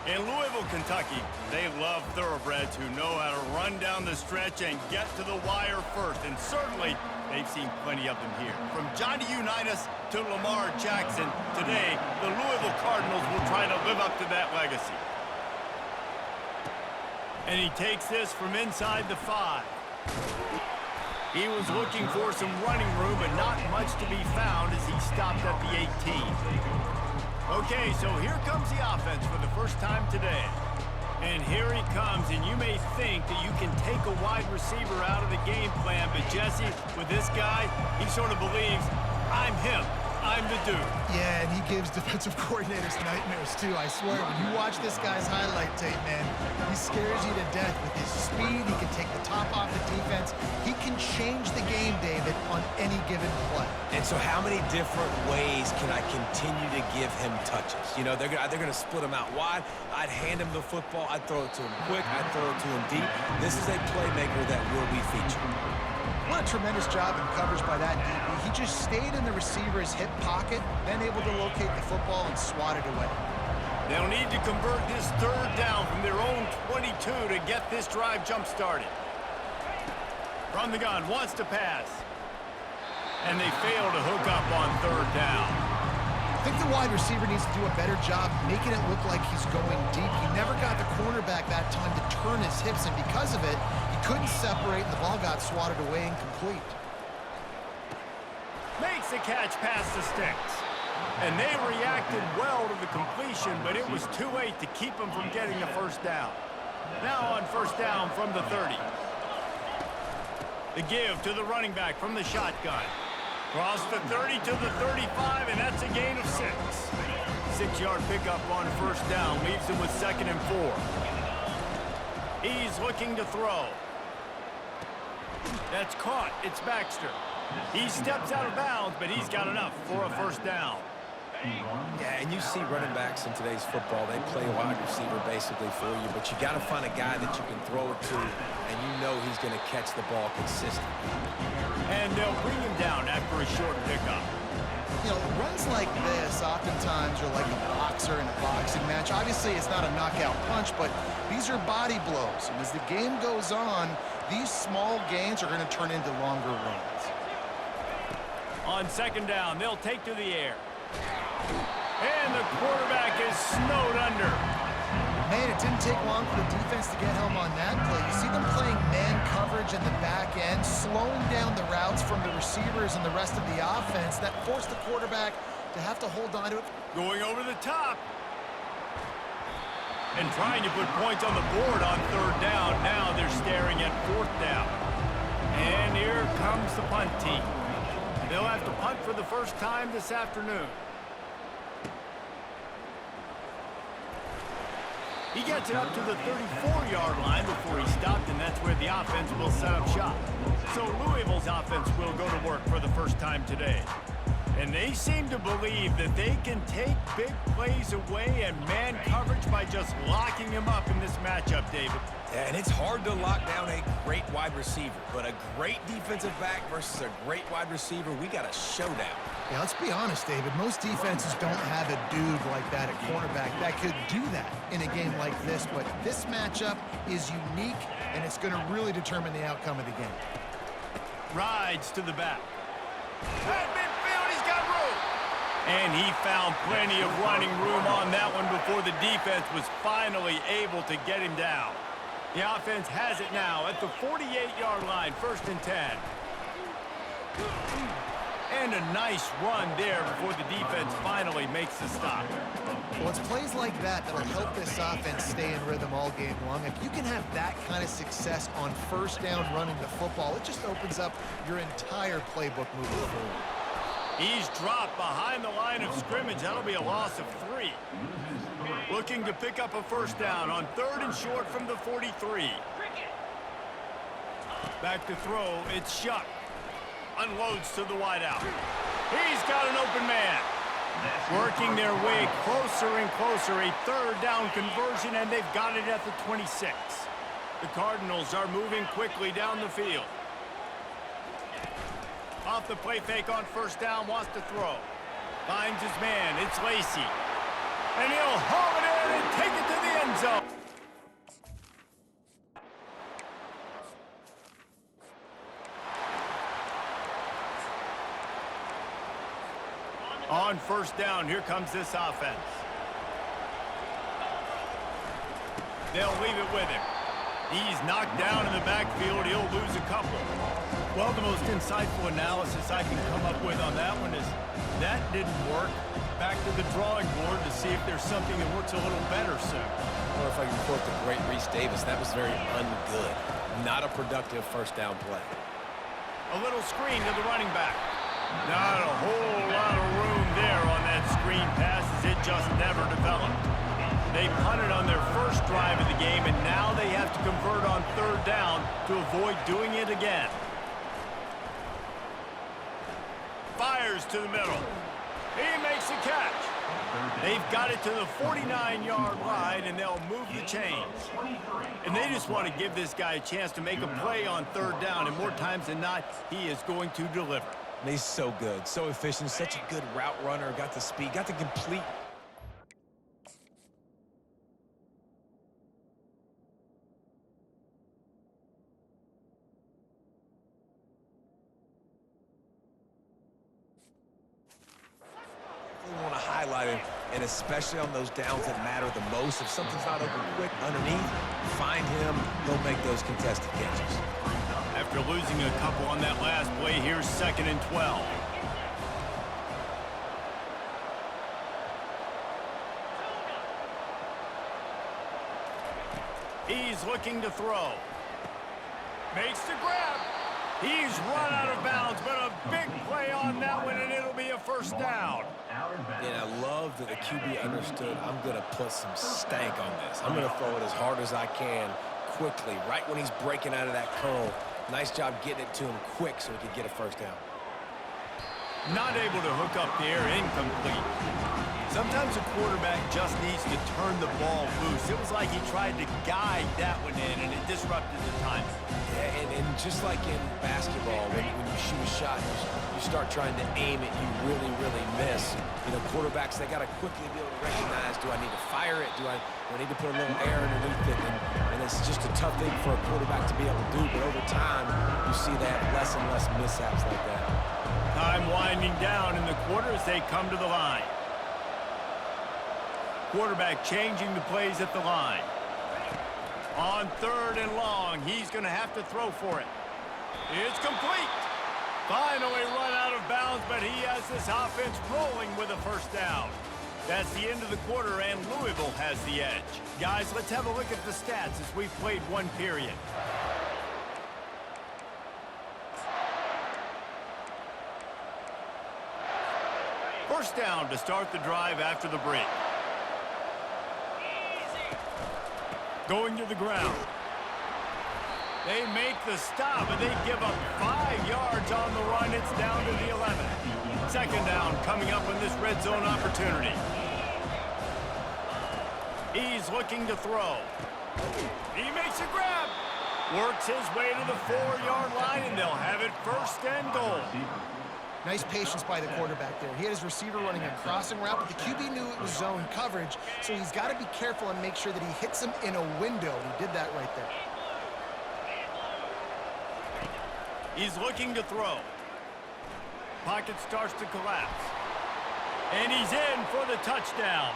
In Louisville, Kentucky, they love thoroughbreds who know how to run down the stretch and get to the wire first. And certainly, they've seen plenty of them here. From Johnny Unitas to Lamar Jackson, today, the Louisville Cardinals will try to live up to that legacy. And he takes this from inside the 5. He was looking for some running room, but not much to be found as he stopped at the 18. Okay, so here comes the offense for the first time today. And here he comes, and you may think that you can take a wide receiver out of the game plan, but Jesse, with this guy, he sort of believes, I'm him. I'm the dude. Yeah, and he gives defensive coordinators nightmares, too. I swear, when you watch this guy's highlight tape, man, he scares you to death with his speed. He can take the top off the defense. He can change the game, David, on any given play. And so how many different ways can I continue to give him touches? You know, they're going to split him out wide. I'd hand him the football. I'd throw it to him quick. I'd throw it to him deep. This is a playmaker that will be featured. What a tremendous job in coverage by that DB. He just stayed in the receiver's hip pocket, then able to locate the football and swat it away. They'll need to convert this third down from their own 22 to get this drive jump-started. From the gun, wants to pass. And they fail to hook up on third down. I think the wide receiver needs to do a better job making it look like he's going deep. He never got the cornerback that time to turn his hips, and because of it, he couldn't separate, and the ball got swatted away incomplete. Makes the catch past the sticks. And they reacted well to the completion, but it was too late to keep them from getting the first down. Now on first down from the 30. The give to the running back from the shotgun. Cross the 30 to the 35, and that's a gain of 6. 6-yard pickup on first down leaves him with 2nd and 4. He's looking to throw. That's caught. It's Baxter. He steps out of bounds, but he's got enough for a first down. Yeah, and you see running backs in today's football, they play wide receiver basically for you, but you got to find a guy that you can throw it to, and you know he's going to catch the ball consistently. And they'll bring him down after a short pickup. You know, runs like this oftentimes are like a boxer in a boxing match. Obviously, it's not a knockout punch, but these are body blows. And as the game goes on, these small gains are going to turn into longer runs. On second down, they'll take to the air. And the quarterback is snowed under. Man, it didn't take long for the defense to get home on that play. You see them playing man coverage in the back end, slowing down the routes from the receivers and the rest of the offense. That forced the quarterback to have to hold on to it. Going over the top. And trying to put points on the board on third down. Now they're staring at fourth down. And here comes the punt team. They'll have to punt for the first time this afternoon. He gets it up to the 34-yard line before he stopped, and that's where the offense will set up shop. So Louisville's offense will go to work for the first time today. And they seem to believe that they can take big plays away and man coverage by just locking him up in this matchup, David. Yeah, and it's hard to lock down a great wide receiver, but a great defensive back versus a great wide receiver, we got a showdown. Yeah, let's be honest, David. Most defenses don't have a dude like that at cornerback that could do that in a game like this, but this matchup is unique, and it's going to really determine the outcome of the game. Rides to the back. At midfield, he's got room. And he found plenty of running room on that one before the defense was finally able to get him down. The offense has it now at the 48-yard line, 1st and 10. And a nice run there before the defense finally makes the stop. Well, it's plays like that that'll help this offense stay in rhythm all game long. If you can have that kind of success on first down running the football, it just opens up your entire playbook moving forward. He's dropped behind the line of scrimmage. That'll be a loss of 3. Looking to pick up a first down on 3rd and short from the 43. Back to throw, it's Shuck. Unloads to the wideout. He's got an open man. Working their way closer and closer. A 3rd down conversion, and they've got it at the 26. The Cardinals are moving quickly down the field. Off the play fake on first down, wants to throw. Finds his man, it's Lacey. And he'll haul it in and take it to the so. On first down, here comes this offense. They'll leave it with him. He's knocked down in the backfield. He'll lose a couple. Well, the most insightful analysis I can come up with on that one is that didn't work. Back to the drawing board to see if there's something that works a little better soon. Or if I can quote the great Reese Davis, that was very ungood. Not a productive first down play. A little screen to the running back. Not a whole lot of room there on that screen pass as it just never developed. They punted on their first drive of the game, and now they have to convert on third down to avoid doing it again. Fires to the middle. He makes a catch. They've got it to the 49-yard line, and they'll move the chains. And they just want to give this guy a chance to make a play on third down, and more times than not, he is going to deliver. And he's so good, so efficient, such a good route runner, got the speed, got the complete. We want to highlight him, and especially on those downs that matter the most. If something's not open quick underneath, find him, he'll make those contested catches. After losing a couple on that last play, here's 2nd and 12. He's looking to throw. Makes the grab. He's run out of bounds, but a big play on that one, and it'll be a first down. And I love that the QB understood, I'm going to put some stank on this. I'm going to throw it as hard as I can, quickly, right when he's breaking out of that curl. Nice job getting it to him quick so he could get a first down. Not able to hook up there, incomplete. Sometimes a quarterback just needs to turn the ball loose. It was like he tried to guide that one in, and it disrupted the timing. Yeah, and just like in basketball, when you shoot a shot, you start trying to aim it, you really miss. You know, quarterbacks, they got to quickly be able to recognize, do I need to fire it? Do I need to put a little air underneath it? And it's just a tough thing for a quarterback to be able to do, but over time, you see they have less and less mishaps like that. Time winding down in the quarter as they come to the line. Quarterback changing the plays at the line. On 3rd and long, he's going to have to throw for it. It's complete. Finally run out of bounds, but he has this offense rolling with a first down. That's the end of the quarter, and Louisville has the edge. Guys, let's have a look at the stats as we've played one period. First down to start the drive after the break. Going to the ground. They make the stop, and they give up 5 yards on the run. It's down to the 11. 2nd down coming up in this red zone opportunity. He's looking to throw. He makes a grab. Works his way to the 4-yard line, and they'll have it 1st and goal. Nice patience by the quarterback there. He had his receiver running a crossing route, but the QB knew it was zone coverage, so he's got to be careful and make sure that he hits him in a window. He did that right there. He's looking to throw. Pocket starts to collapse. And he's in for the touchdown.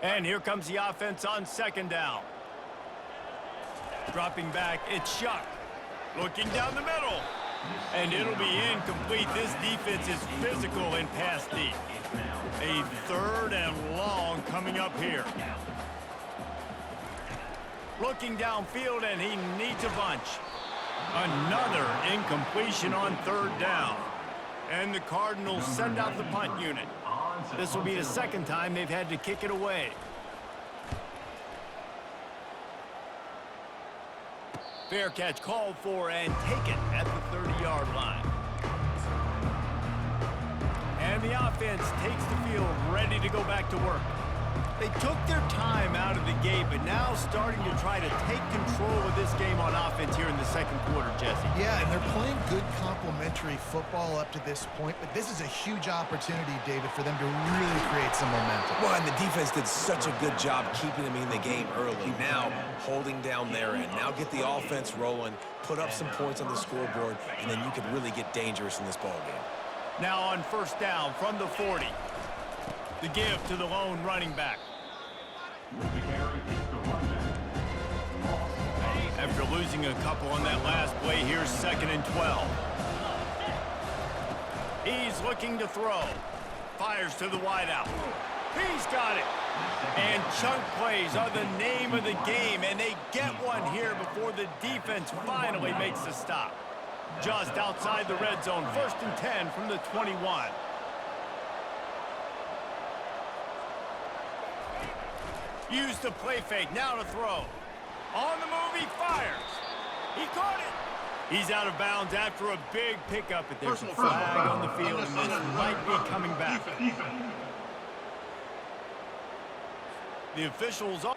And here comes the offense on second down. Dropping back, it's Shuck. Looking down the middle. And it'll be incomplete. This defense is physical and pass deep. A 3rd and long coming up here. Looking downfield, and he needs a bunch. Another incompletion on 3rd down. And the Cardinals send out the punt unit. This will be the 2nd time they've had to kick it away. Fair catch called for and taken at the 30-yard line. And the offense takes the field ready to go back to work. They took their time out of the gate, but now starting to try to take control of this game on offense here in the 2nd quarter, Jesse. Yeah, and they're playing good complementary football up to this point, but this is a huge opportunity, David, for them to really create some momentum. Well, and the defense did such a good job keeping them in the game early. Now, holding down their end. Now get the offense rolling, put up some points on the scoreboard, and then you can really get dangerous in this ballgame. Now on 1st down from the 40. The give to the lone running back. After losing a couple on that last play, here's 2nd and 12. He's looking to throw. Fires to the wideout. He's got it. And chunk plays are the name of the game, and they get one here before the defense finally makes the stop. Just outside the red zone, 1st and 10 from the 21. Use the play fake, now to throw. On the move, he fires. He caught it. He's out of bounds after a big pickup, but there's a flag on the field, and this might be coming back. The officials are...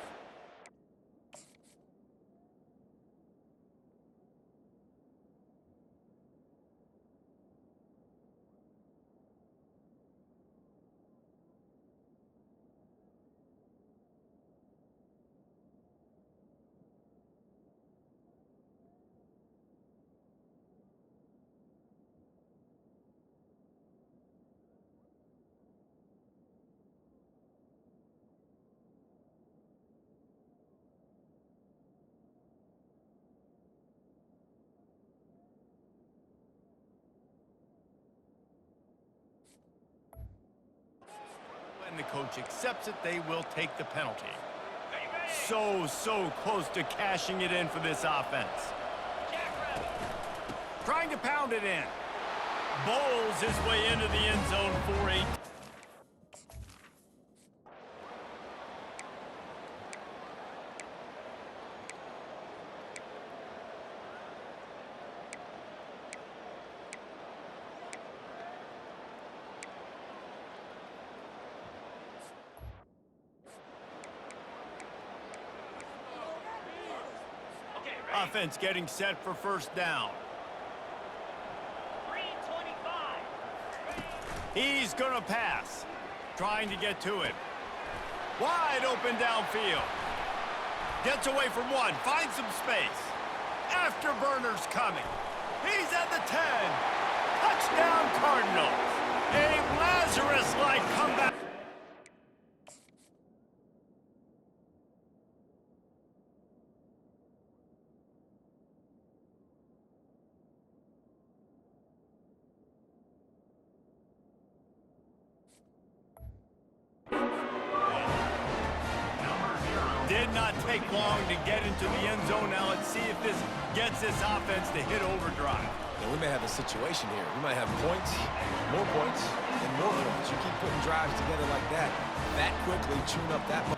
And the coach accepts it, they will take the penalty. So close to cashing it in for this offense. Trying to pound it in. Bowls his way into the end zone for a... Offense getting set for 1st down. He's going to pass. Trying to get to it. Wide open downfield. Gets away from one. Finds some space. Afterburner's coming. He's at the 10. Touchdown Cardinals. A Lazarus-like comeback. Did not take long to get into the end zone. Now let's see if this gets this offense to hit overdrive. And we may have a situation here. We might have points, and more points. You keep putting drives together like that quickly, tune up that much.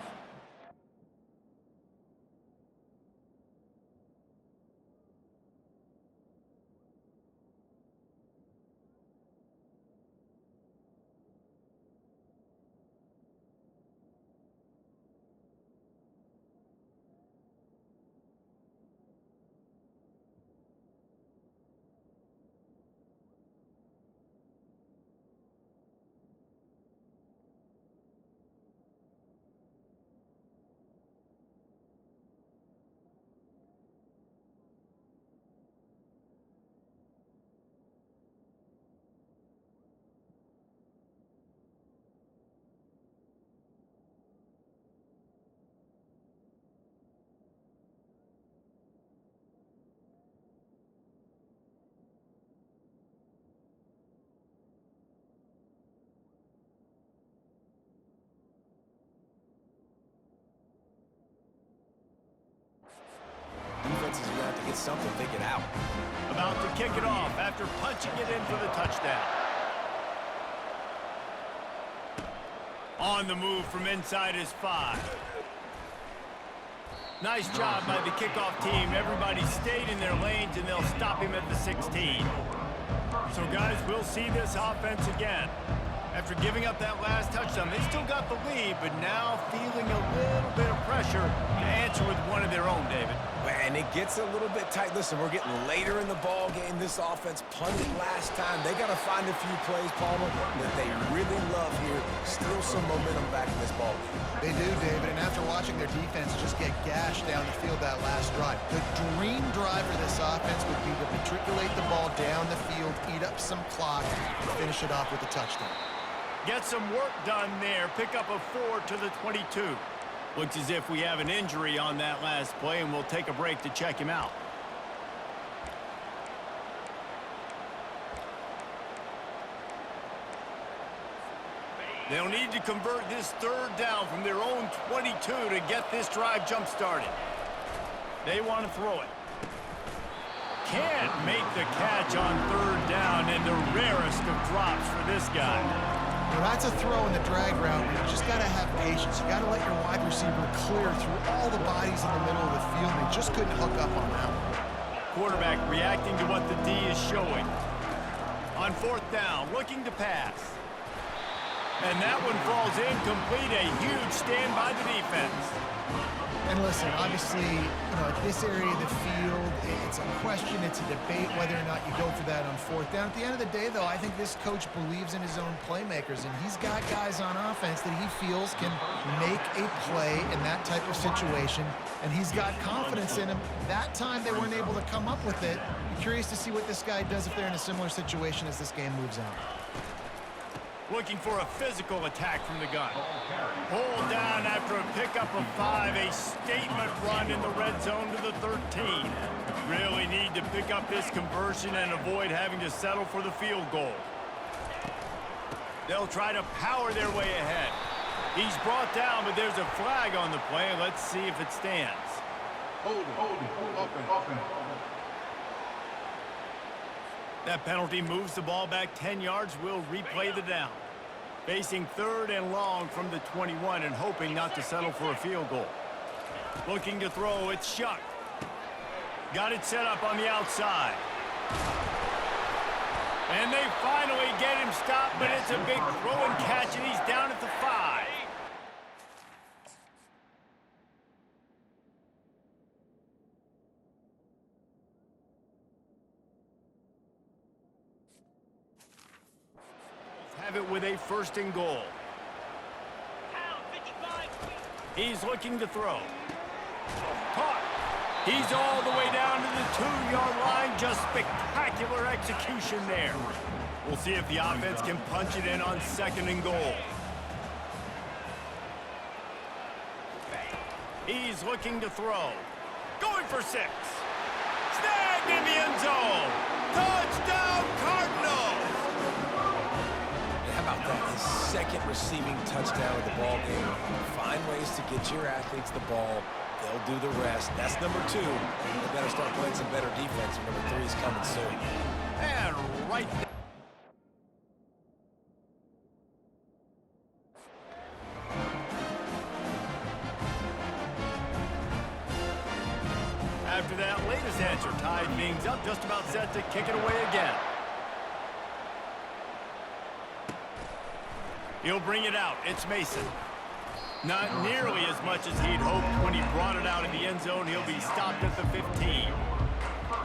it's something figured out. About to kick it off after punching it in for the touchdown. On the move from inside his 5. Nice job by the kickoff team. Everybody stayed in their lanes, and they'll stop him at the 16. So, guys, we'll see this offense again. After giving up that last touchdown, they still got the lead, but now feeling a little bit of pressure to answer with one of their own, David. And it gets a little bit tight. Listen, we're getting later in the ball game. This offense punted last time. They got to find a few plays, Palmer, that they really love here. Steal some momentum back in this ball game. They do, David, and after watching their defense just get gashed down the field that last drive, the dream drive for this offense would be to matriculate the ball down the field, eat up some clock, and finish it off with a touchdown. Get some work done there. Pick up a 4 to the 22. Looks as if we have an injury on that last play, and we'll take a break to check him out. They'll need to convert this third down from their own 22 to get this drive jump-started. They want to throw it. Can't make the catch on third down, and the rarest of drops for this guy. Well, that's a throw in the drag route. You just got to have patience. You got to let your wide receiver clear through all the bodies in the middle of the field. They just couldn't hook up on that one. Quarterback reacting to what the D is showing. On fourth down, looking to pass. And that one falls incomplete. A huge stand by the defense. And listen, obviously, at this area of the field, it's a question, it's a debate whether or not you go for that on fourth down. At the end of the day, though, I think this coach believes in his own playmakers, and he's got guys on offense that he feels can make a play in that type of situation, and he's got confidence in him. That time they weren't able to come up with it. I'm curious to see what this guy does if they're in a similar situation as this game moves on. Looking for a physical attack from the gun. Pulled down after a pickup of 5. A statement run in the red zone to the 13. Really need to pick up this conversion and avoid having to settle for the field goal. They'll try to power their way ahead. He's brought down, but there's a flag on the play. Let's see if it stands. Hold it. That penalty moves the ball back 10 yards. We'll replay the down. Facing third and long from the 21 and hoping not to settle for a field goal. Looking to throw, it's Shuck. Got it set up on the outside. And they finally get him stopped, but it's a big throw and catch, and he's down at the 5. Have it with a first and goal. He's looking to throw. Caught. He's all the way down to the 2-yard line. Just spectacular execution there. We'll see if the offense can punch it in on second and goal. He's looking to throw. Going for 6. Snagged in the end zone. Touchdown, Cardinals! How about that? His second receiving touchdown of the ball game. Find ways to get your athletes the ball. They'll do the rest. That's number 2. They better start playing some better defense. Number 3 is coming soon. And right there. After that latest answer, tied things up, just about set to kick it away again. He'll bring it out. It's Mason. Not nearly as much as he'd hoped when he brought it out in the end zone. He'll be stopped at the 15.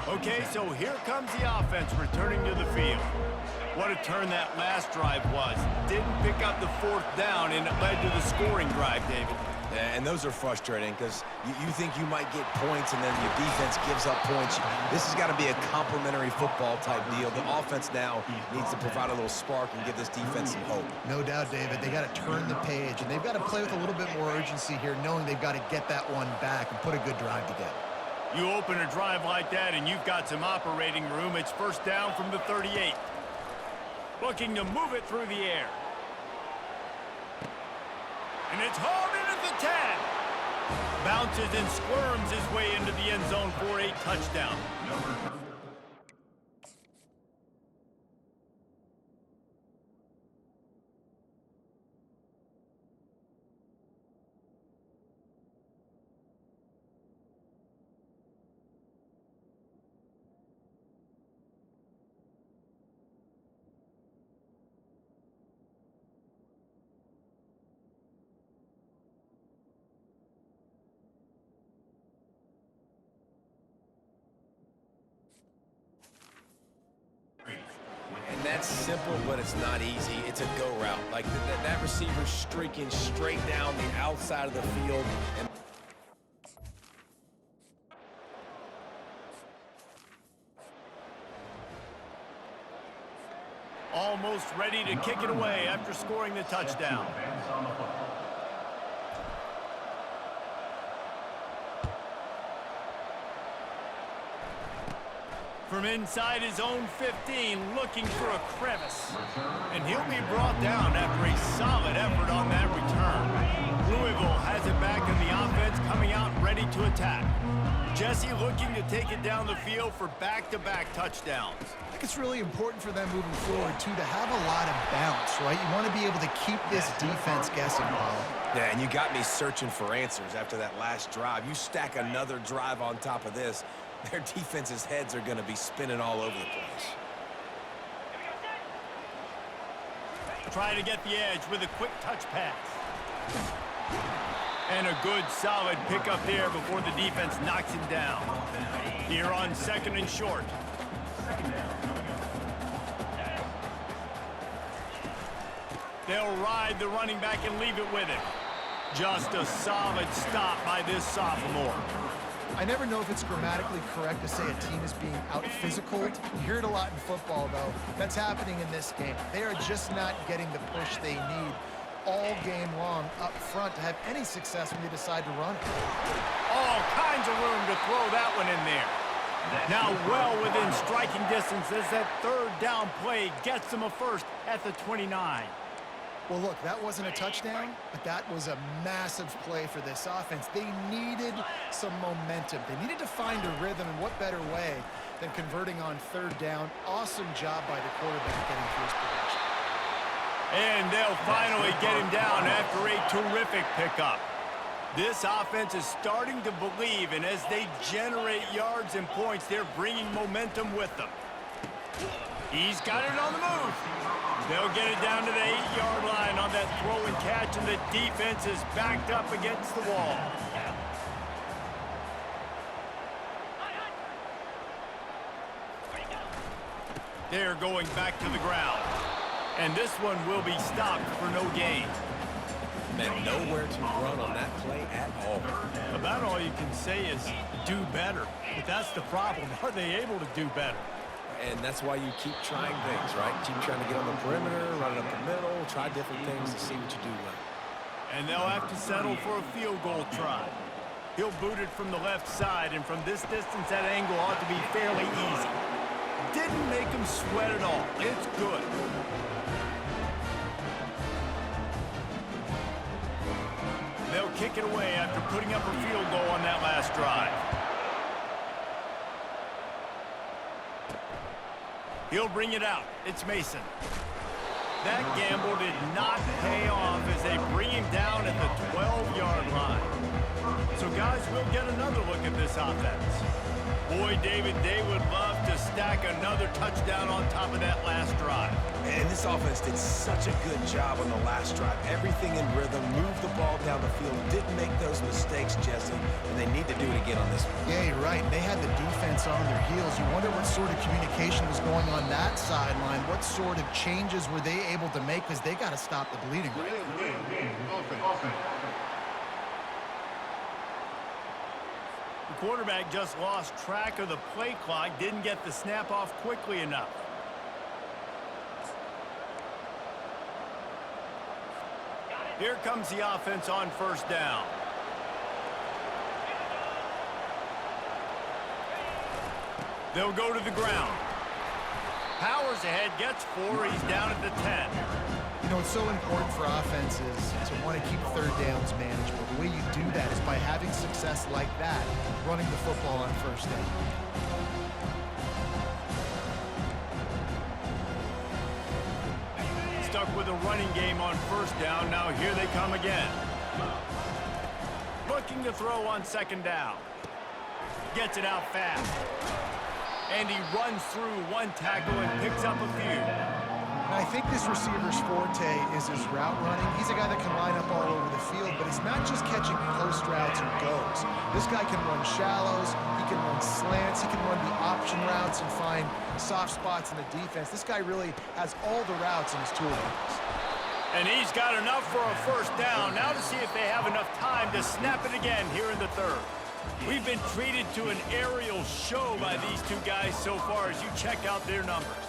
Okay, so here comes the offense returning to the field. What a turn that last drive was. Didn't pick up the fourth down, and it led to the scoring drive, David. And those are frustrating because you think you might get points and then your defense gives up points. This has got to be a complementary football type deal. The offense now needs to provide a little spark and give this defense some hope. No doubt, David. They got to turn the page, and they've got to play with a little bit more urgency here, knowing they've got to get that one back and put a good drive together. You open a drive like that, and you've got some operating room. It's first down from the 38. Looking to move it through the air. And it's hauled in at the 10. Bounces and squirms his way into the end zone for a touchdown. And that's simple, but it's not easy. It's a go route. Like that receiver's streaking straight down the outside of the field. And almost ready to kick it away after scoring the touchdown. From inside his own 15, looking for a crevice. And he'll be brought down after a solid effort on that return. Louisville has it back in the offense, coming out ready to attack. Jesse looking to take it down the field for back-to-back touchdowns. I think it's really important for them moving forward, too, to have a lot of bounce, right? You want to be able to keep this defense guessing, Paul. yeah, and you got me searching for answers after that last drive. You stack another drive on top of this, their defense's heads are going to be spinning all over the place. Try to get the edge with a quick touch pass. And a good, solid pickup there before the defense knocks him down. Here on 2nd and short. They'll ride the running back and leave it with him. Just a solid stop by this sophomore. I never know if it's grammatically correct to say a team is being out-physical. You hear it a lot in football, though. That's happening in this game. They are just not getting the push they need all game long up front to have any success when they decide to run it. All kinds of room to throw that one in there. Now well within striking distance as that 3rd down play gets them a first at the 29. Well, look, that wasn't a touchdown, but that was a massive play for this offense. They needed some momentum. They needed to find a rhythm, and what better way than converting on 3rd down. Awesome job by the quarterback getting through his progression. And they'll finally get him down after a terrific pickup. This offense is starting to believe, and as they generate yards and points, they're bringing momentum with them. He's got it on the move. They'll get it down to the 8-yard line on that throw and catch, and the defense is backed up against the wall. They're going back to the ground. And this one will be stopped for no gain. Man, nowhere to run on that play at all. About all you can say is do better. But that's the problem. Are they able to do better? And that's why you keep trying things, right? Keep trying to get on the perimeter, run it up the middle, try different things to see what you do well. And they'll have to settle for a field goal try. He'll boot it from the left side, and from this distance, that angle ought to be fairly easy. Didn't make him sweat at all. It's good. They'll kick it away after putting up a field goal on that last drive. He'll bring it out. It's Mason. That gamble did not pay off as they bring him down at the 12-yard line. So, guys, we'll get another look at this offense. Boy, David, they would love to stack another touchdown on top of that last drive. And this offense did such a good job on the last drive. Everything in rhythm, moved the ball down the field, didn't make those mistakes, Jesse, and they need to do it again on this one. Yeah, you're right. They had the defense on their heels. You wonder what sort of communication was going on that sideline. What sort of changes were they able to make, because they got to stop the bleeding. Offense. The quarterback just lost track of the play clock, didn't get the snap off quickly enough. Here comes the offense on 1st down. They'll go to the ground. Powers ahead, gets 4, he's down at the 10. You know, it's so important for offenses to want to keep third downs manageable. The way you do that is by having success like that, running the football on first down. Stuck with a running game on first down. Now here they come again. Looking to throw on second down. Gets it out fast. And he runs through one tackle and picks up a few. I think this receiver's forte is his route running. He's a guy that can line up all over the field, but it's not just catching post routes or goes. This guy can run shallows, he can run slants, he can run the option routes and find soft spots in the defense. This guy really has all the routes in his toolbox. And he's got enough for a first down. Now to see if they have enough time to snap it again here in the third. We've been treated to an aerial show by these two guys so far as you check out their numbers.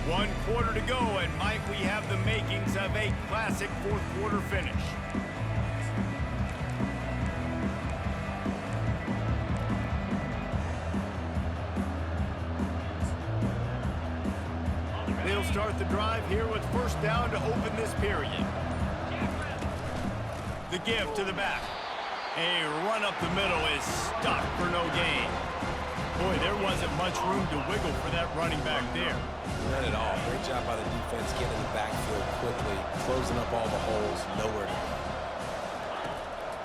One quarter to go, and might we have the makings of a classic fourth quarter finish. They'll start the drive here with first down to open this period. The give to the back. A run up the middle is stuck for no gain. Boy, there wasn't much room to wiggle for that running back there. None at all. Great job by the defense getting in the backfield quickly, closing up all the holes, nowhere to go.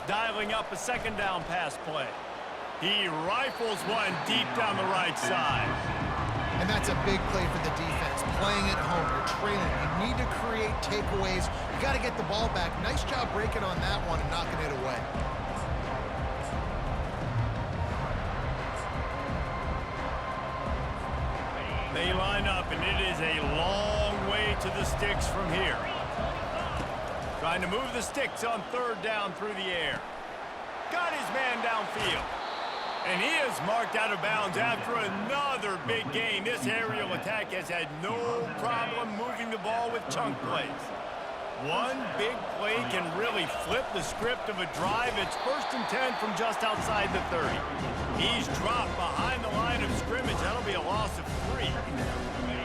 Dialing up a second down pass play. He rifles one deep down the right side. And that's a big play for the defense. Playing at home, you're trailing. You need to create takeaways. You got to get the ball back. Nice job breaking on that one and knocking it away. They line up, and it is a long way to the sticks from here. Trying to move the sticks on third down through the air. Got his man downfield. And he is marked out of bounds after another big gain. This aerial attack has had no problem moving the ball with chunk plays. One big play can really flip the script of a drive. It's 1st and 10 from just outside the 30. He's dropped behind the line of scrimmage. That'll be a loss of 3.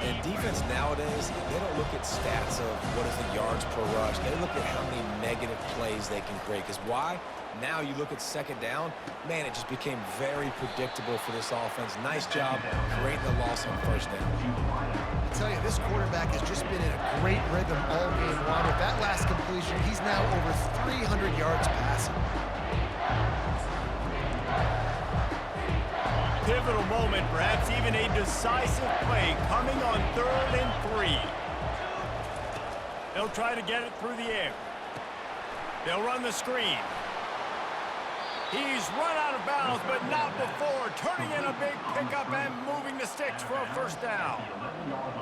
And defense nowadays, they don't look at stats of what is the yards per rush. They look at how many negative plays they can create. Because why? Now you look at second down, man, it just became very predictable for this offense. Nice job creating the loss on first down. I tell you, this quarterback has just been in a great rhythm all game long. With that last completion, he's now over 300 yards passing. Pivotal moment, perhaps even a decisive play coming on 3rd and 3. They'll try to get it through the air. They'll run the screen. He's run out of bounds, but not before. Turning in a big pickup and moving the sticks for a first down.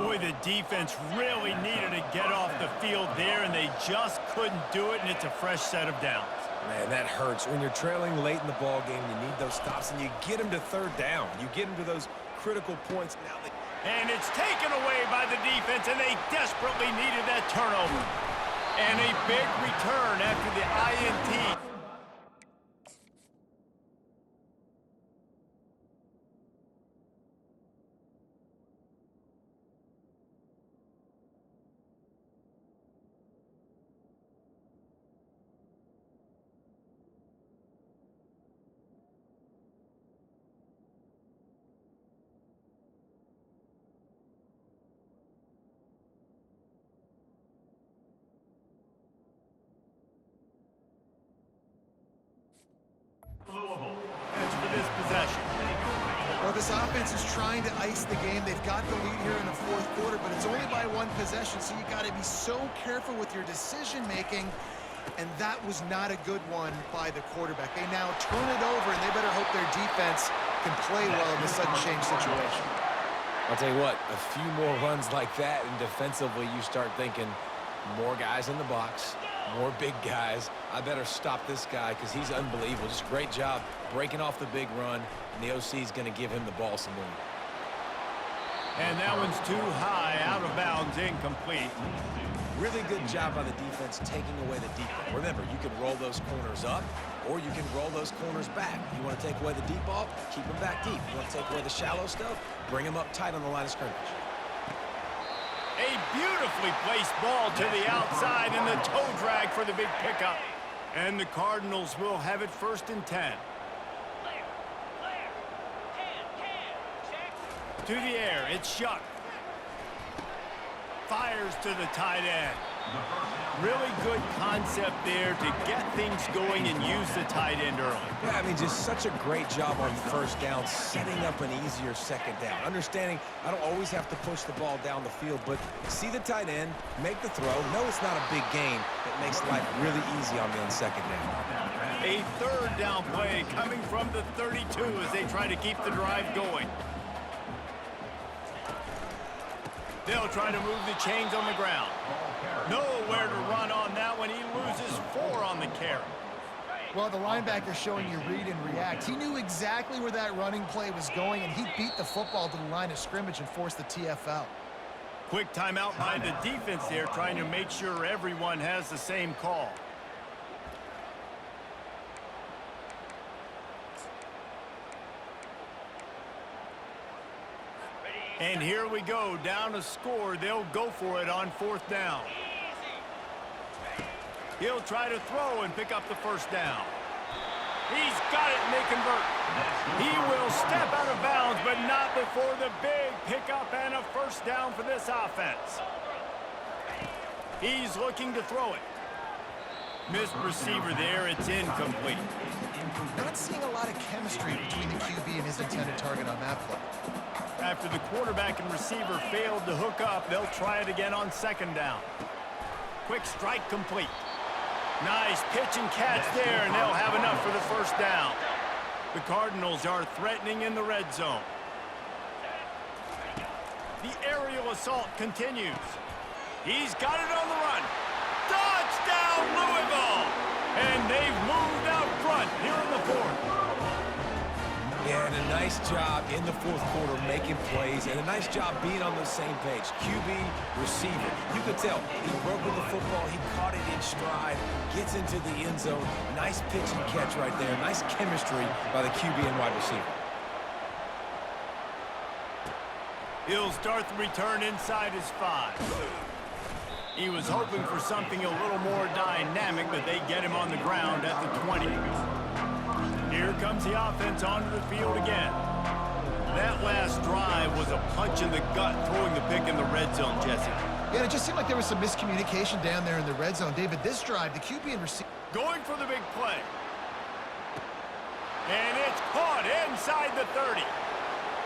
Boy, the defense really needed to get off the field there, and they just couldn't do it, and it's a fresh set of downs. Man, that hurts. When you're trailing late in the ball game, you need those stops, and you get them to third down. You get them to those critical points. Now and it's taken away by the defense, and they desperately needed that turnover. And a big return after the INT. Louisville edge for this possession. Well, this offense is trying to ice the game. They've got the lead here in the fourth quarter, but it's only by one possession, so you got to be so careful with your decision-making, and that was not a good one by the quarterback. They now turn it over, and they better hope their defense can play well in this sudden change situation. I'll tell you what, a few more runs like that, and defensively you start thinking more guys in the box, more big guys. I better stop this guy because he's unbelievable. Just great job breaking off the big run, and the OC is going to give him the ball some more. And that one's too high, out of bounds, incomplete. Really good job by the defense taking away the deep ball. Remember, you can roll those corners up, or you can roll those corners back. You want to take away the deep ball, keep them back deep. You want to take away the shallow stuff, bring them up tight on the line of scrimmage. A beautifully placed ball to the outside, and the toe drag for the big pickup. And the Cardinals will have it 1st and 10. To the air, it's Shuck. Fires to the tight end. Really good concept there to get things going and use the tight end early. Yeah, I mean, just such a great job on 1st down, setting up an easier 2nd down. Understanding I don't always have to push the ball down the field, but see the tight end, make the throw. No, it's not a big gain. It makes life really easy on me on 2nd down. A 3rd down play coming from the 32 as they try to keep the drive going. They'll try to move the chains on the ground. Nowhere to run on that one. He loses 4 on the carry. Well, the linebacker's showing you read and react. He knew exactly where that running play was going, and he beat the football to the line of scrimmage and forced the TFL. Quick timeout by the defense there, trying to make sure everyone has the same call. And here we go, down a score. They'll go for it on 4th down. He'll try to throw and pick up the 1st down. He's got it, and they convert. He will step out of bounds, but not before the big pickup and a 1st down for this offense. He's looking to throw it. Missed receiver there, it's incomplete. Not seeing a lot of chemistry between the QB and his intended target on that play. After the quarterback and receiver failed to hook up, they'll try it again on 2nd down. Quick strike complete. Nice pitch and catch there, and they'll have enough for the 1st down. The Cardinals are threatening in the red zone. The aerial assault continues. He's got it on the run. Touchdown, Louisville! And they've moved out front here in the 4th. Yeah, and a nice job in the 4th quarter making plays, and a nice job being on the same page. QB, receiver. You could tell he broke with the football. He caught it in stride, gets into the end zone. Nice pitch and catch right there. Nice chemistry by the QB and wide receiver. He'll start the return inside his 5. He was hoping for something a little more dynamic, but they get him on the ground at the 20. Here comes the offense onto the field again. That last drive was a punch in the gut, throwing the pick in the red zone, Jesse. Yeah, it just seemed like there was some miscommunication down there in the red zone. David, this drive, the QB and receiver... Going for the big play. And it's caught inside the 30.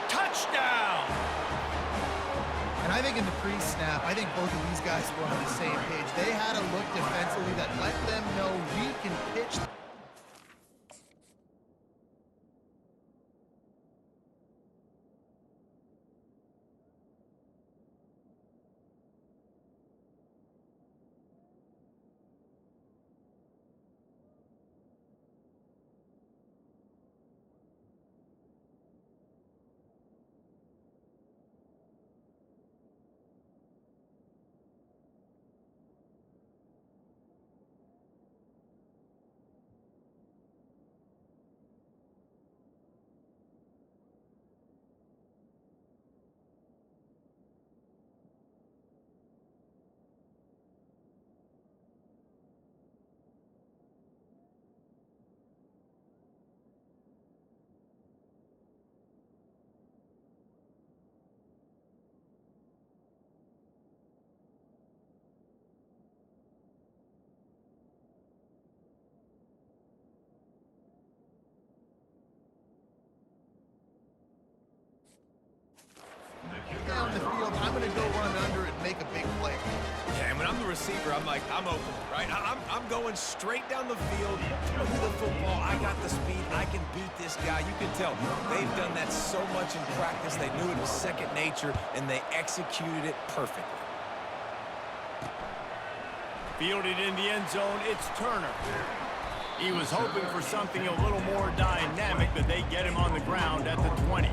Touchdown! And I think in the pre-snap, I think both of these guys were on the same page. They had a look defensively that let them know we can pitch. Down the field, I'm going to go run under and make a big play. Yeah, and when I'm the receiver, I'm like, I'm open, right? I'm going straight down the field, throw the football. I got the speed. I can beat this guy. You can tell they've done that so much in practice. They knew it was second nature, and they executed it perfectly. Fielded in the end zone, it's Turner. He was hoping for something a little more dynamic, but they get him on the ground at the 20.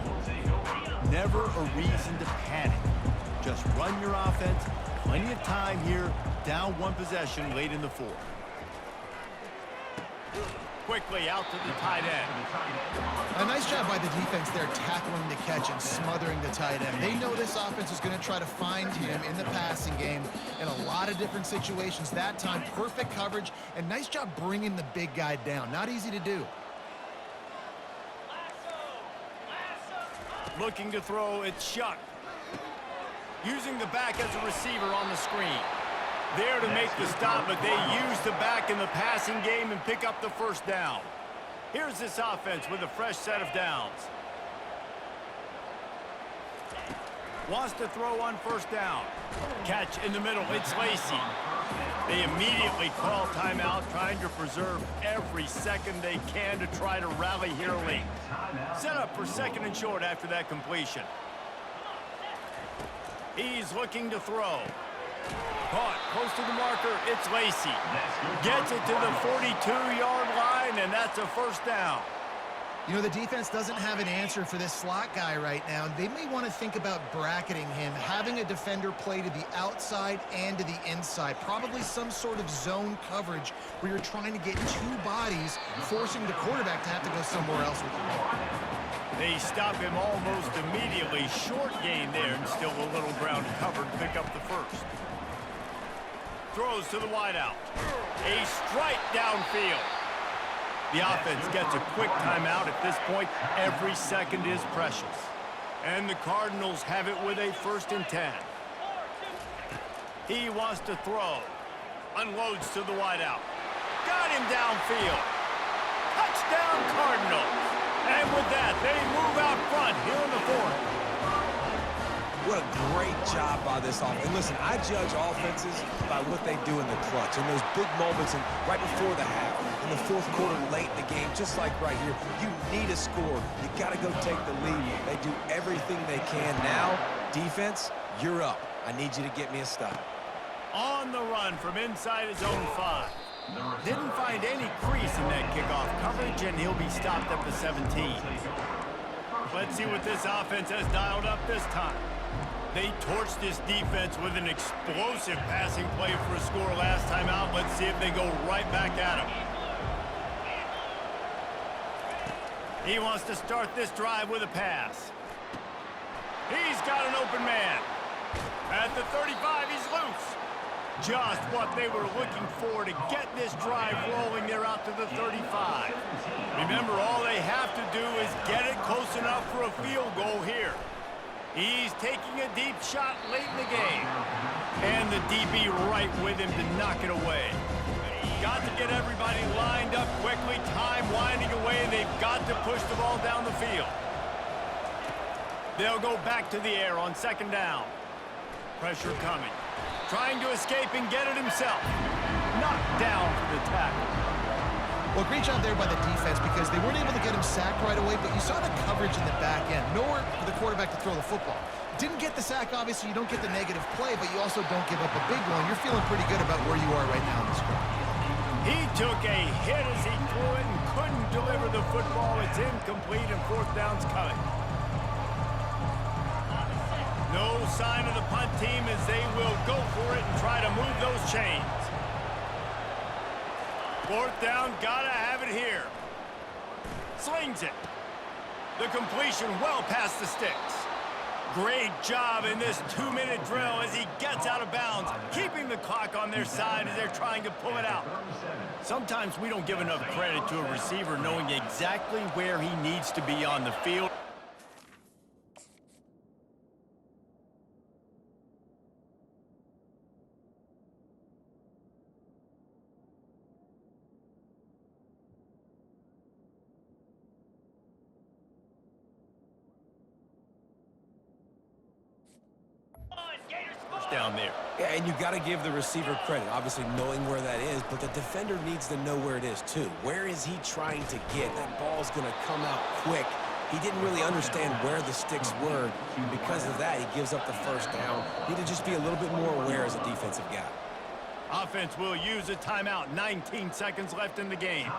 never a reason to panic. Just run your offense. Plenty of time here. Down one possession late in the fourth. Quickly out to the tight end. A nice job by the defense there tackling the catch and smothering the tight end. They know this offense is going to try to find him in the passing game in a lot of different situations. That time, perfect coverage, and nice job bringing the big guy down. Not easy to do. Looking to throw, it's Shuck. Using the back as a receiver on the screen. There to make the stop, but they use the back in the passing game and pick up the first down. Here's this offense with a fresh set of downs. Wants to throw on first down. Catch in the middle, it's Lacy. They immediately call timeout, trying to preserve every second they can to try to rally here late. Set up for second and short after that completion. He's looking to throw. Caught close to the marker, it's Lacy. Gets it to the 42-yard line, and that's a first down. You know, the defense doesn't have an answer for this slot guy right now. They may want to think about bracketing him, having a defender play to the outside and to the inside. Probably some sort of zone coverage where you're trying to get two bodies, forcing the quarterback to have to go somewhere else with the ball. They stop him almost immediately. Short gain there, and still a little ground covered to pick up the first. Throws to the wideout. A strike downfield. The offense gets a quick timeout at this point. Every second is precious. And the Cardinals have it with a 1st and 10. He wants to throw. Unloads to the wideout. Got him downfield. Touchdown Cardinals. And with that, they move out front here in the fourth. What a great job by this offense. And listen, I judge offenses by what they do in the clutch. In those big moments and right before the half, in the fourth quarter, late in the game, just like right here, you need a score. You got to go take the lead. They do everything they can. Now, defense, you're up. I need you to get me a stop. On the run from inside his own 5. Didn't find any crease in that kickoff coverage, and he'll be stopped at the 17. Let's see what this offense has dialed up this time. They torched this defense with an explosive passing play for a score last time out. Let's see if they go right back at him. He wants to start this drive with a pass. He's got an open man. At the 35, he's loose. Just what they were looking for to get this drive rolling. They're out to the 35. Remember, all they have to do is get it close enough for a field goal here. He's taking a deep shot late in the game. And the DB right with him to knock it away. Got to get everybody lined up quickly. Time winding away, and they've got to push the ball down the field. They'll go back to the air on 2nd down. Pressure coming. Trying to escape and get it himself. Knocked down for the tackle. Well, great job there by the defense because they weren't able to get him sacked right away, but you saw the coverage in the back end. Nowhere for the quarterback to throw the football. Didn't get the sack, obviously. You don't get the negative play, but you also don't give up a big one. You're feeling pretty good about where you are right now in this drive. He took a hit as he threw it and couldn't deliver the football. It's incomplete, and 4th down's coming. No sign of the punt team as they will go for it and try to move those chains. 4th down, gotta have it here. Slings it. The completion well past the sticks. Great job in this 2-minute drill as he gets out of bounds, keeping the clock on their side as they're trying to pull it out. Sometimes we don't give enough credit to a receiver knowing exactly where he needs to be on the field. Down there. Yeah, and you got to give the receiver credit, obviously knowing where that is, but the defender needs to know where it is too. Where is he trying to get? That ball's going to come out quick. He didn't really understand where the sticks were. Because of that, he gives up the 1st down. Need to just be a little bit more aware as a defensive guy. Offense will use a timeout. 19 seconds left in the game.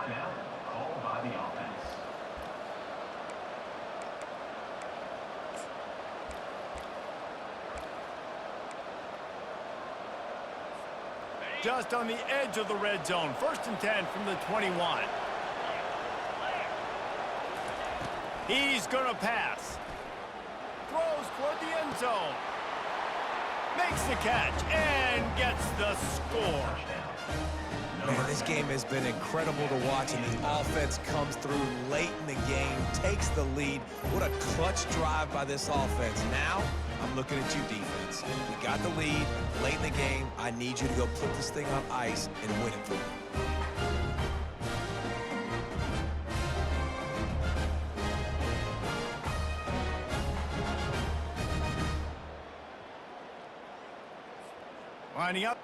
Just on the edge of the red zone. 1st and 10 from the 21. He's going to pass. Throws toward the end zone. Makes the catch and gets the score. Man, this game has been incredible to watch, and the offense comes through late in the game, takes the lead. What a clutch drive by this offense. Now, I'm looking at you, defense. We got the lead late in the game. I need you to go put this thing on ice and win it for me. Lining up.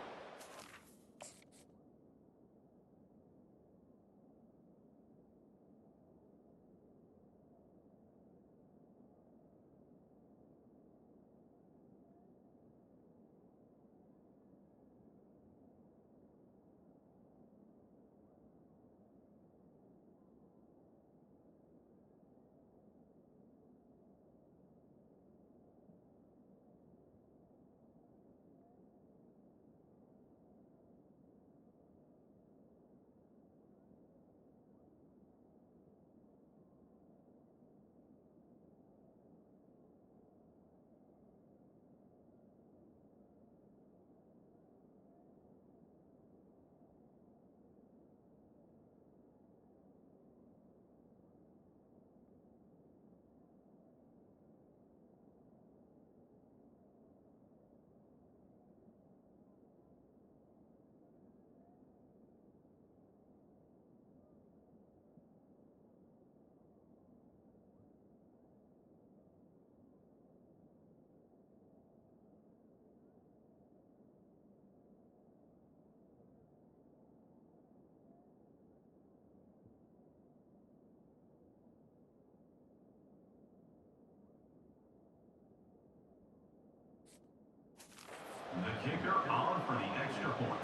The kicker on for the extra point.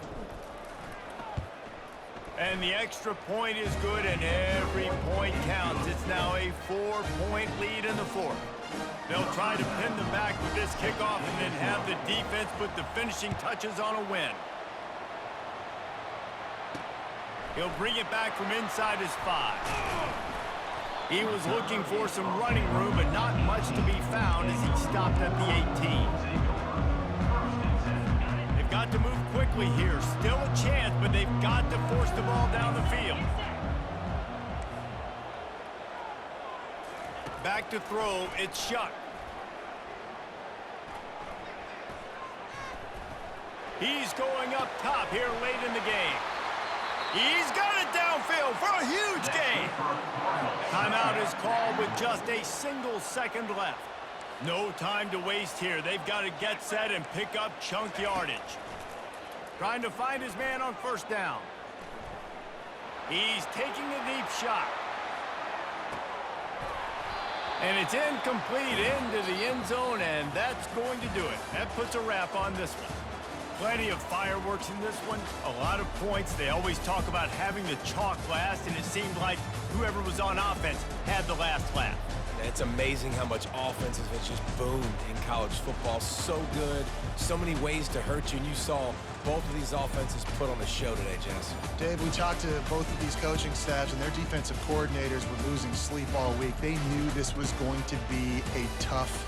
And the extra point is good, and every point counts. It's now a 4-point lead in the 4th. They'll try to pin them back with this kickoff and then have the defense put the finishing touches on a win. He'll bring it back from inside his 5. He was looking for some running room, but not much to be found as he stopped at the 18. Got to move quickly here. Still a chance, but they've got to force the ball down the field. Back to throw. It's Shuck. He's going up top here late in the game. He's got it downfield for a huge gain. Timeout is called with just a single second left. No time to waste here. They've got to get set and pick up chunk yardage. Trying to find his man on 1st down. He's taking a deep shot. And it's incomplete into the end zone, and that's going to do it. That puts a wrap on this one. Plenty of fireworks in this one. A lot of points. They always talk about having the chalk last, and it seemed like whoever was on offense had the last laugh. It's amazing how much offense has just boomed in college football. So good, so many ways to hurt you, and you saw both of these offenses put on a show today, Jess. Dave, we talked to both of these coaching staffs, and their defensive coordinators were losing sleep all week. They knew this was going to be a tough